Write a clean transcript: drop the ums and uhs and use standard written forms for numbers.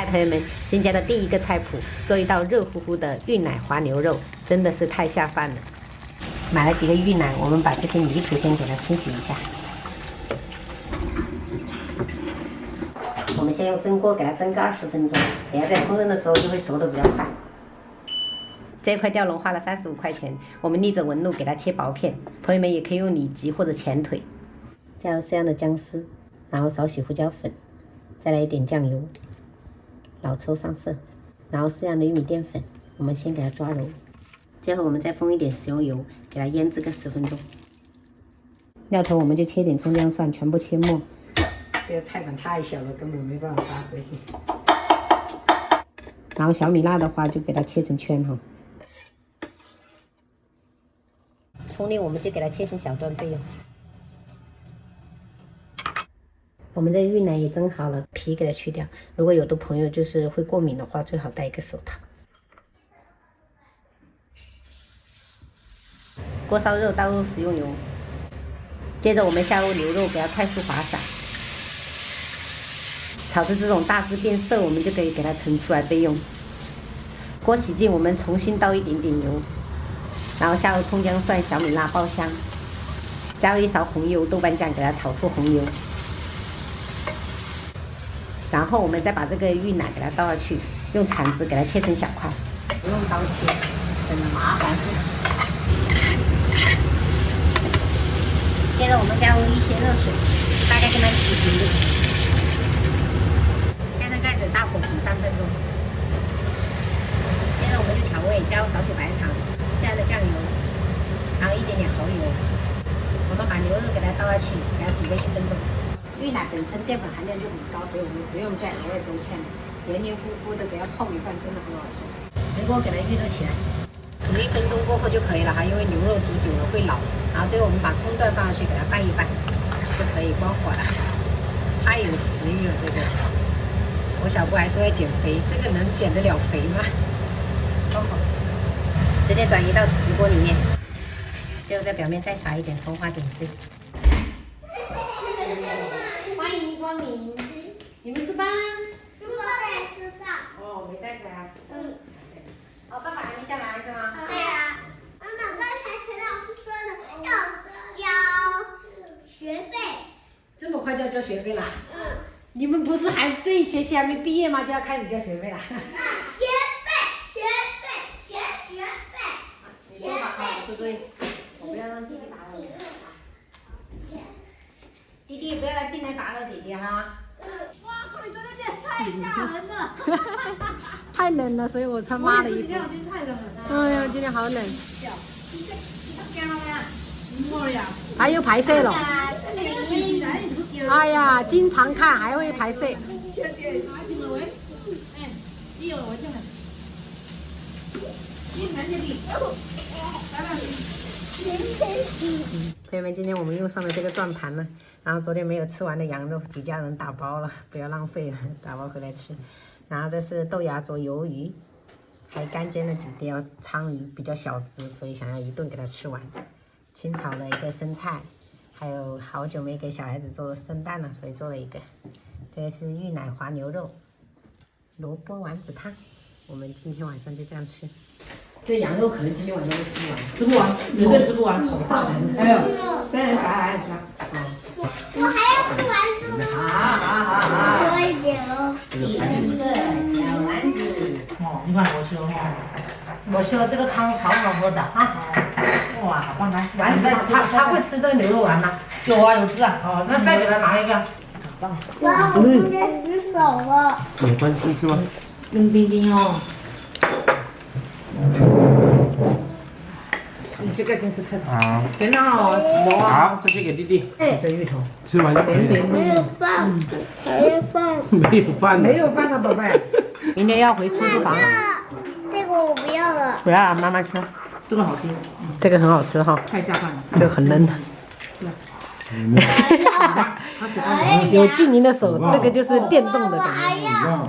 来，朋友们，今天的第一个菜谱，做一道热乎乎的芋奶滑牛肉，真的是太下饭了。买了几个芋奶，我们把这些泥土先给它清洗一下。我们先用蒸锅给它蒸个20分钟，等下在烹饪的时候就会熟的比较快。这块吊龙花了35块钱，我们逆着纹路给它切薄片。朋友们也可以用里脊或者前腿。加入适量的姜丝，然后少许胡椒粉，再来一点酱油，老抽上色，然后适量的玉米淀粉，我们先给它抓揉。最后我们再封一点食用油，给它腌制个10分钟。料头我们就切点葱姜蒜，全部切末。这个菜板太小了，根本没办法发挥。然后小米辣的话就给它切成圈哈。葱粒我们就给它切成小段备用。我们的芋奶也蒸好了，皮给它去掉。如果有的朋友就是会过敏的话，最好戴一个手套。锅烧热，倒入食用油，接着我们下入牛肉，给它快速滑散。炒至这种大致变色，我们就可以给它盛出来备用。锅洗净，我们重新倒一点点油，然后下入葱姜蒜、小米辣爆香，加入一勺红油、豆瓣酱，给它炒出红油。然后我们再把这个芋奶给它倒下去，用铲子给它切成小块，不用刀切，真的麻烦。接着我们加入一些热水，大概跟它洗平就行。盖上盖子，大火煮3分钟。接着我们就调味，加入少许白糖，适量的酱油，然后一点点蚝油。我们把牛肉给它倒下去，给它煮个1分钟。芋奶本身淀粉含量就很高，所以我们不用再额外勾芡了，黏黏糊糊的，给它泡米饭真的很好吃。石锅给它预热起来，煮1分钟过后就可以了哈，因为牛肉煮久了会老。然后最后我们把葱段放上去，给它拌一拌，就可以关火了。太有食欲了，这个。我小姑还说要减肥，这个能减得了肥吗？关火，直接转移到石锅里面，最后在表面再撒一点葱花点缀。欢迎光临，你们书包呢？书包在车上。哦，没带出来啊。哦，爸爸还没下来是吗？对啊。妈妈，刚才陈老师说的要交学费。这么快就要交学费啦？你们不是还这一学期还没毕业吗？就要开始交学费啦？学费。你说吧，好，注意，我不要让弟弟打扰你。弟弟不要来进来打扰姐姐哈。哇，后面真的太吓人了。太冷了，所以我穿妈的衣服。今天太冷了。哎呀，今天好冷。呀。还有排泄了。哎呀，经常看还会排泄。朋友们，今天我们用上了这个转盘了，然后昨天没有吃完的羊肉，几家人打包了，不要浪费了，打包回来吃。然后这是豆芽做鱿鱼，还干煎了几条鲳鱼，比较小只，所以想要一顿给它吃完。清炒了一个生菜，还有好久没给小孩子做生蛋了，所以做了一个。这个是芋奶滑牛肉，萝卜丸子汤。我们今天晚上就这样吃。这羊肉可能今天晚上会吃完，吃不完，绝对吃不完，好大盘！哎呦，这人白还是我还要吃丸子呢。好，多一点哦。一个小丸子。哦，你看我吃哈，我吃了这个汤好好喝的啊！哇，好棒！来，丸子他会吃这个牛肉丸吗？有啊，有吃啊。哦，那再给他拿一个。哇，我今天洗手了。没关系是吧？用冰晶哦。你这个跟吃好，真的哦，好，这些给弟弟，这芋头。吃完就可以了。没有饭，还有饭。没有饭的。没有饭的宝贝，明天要回出租房了。这个我不要了。不要了，妈妈吃。这个好吃，这个很好吃哈，太下饭了。这个很嫩的。有俊宁的手，这个就是电动的感觉。还要。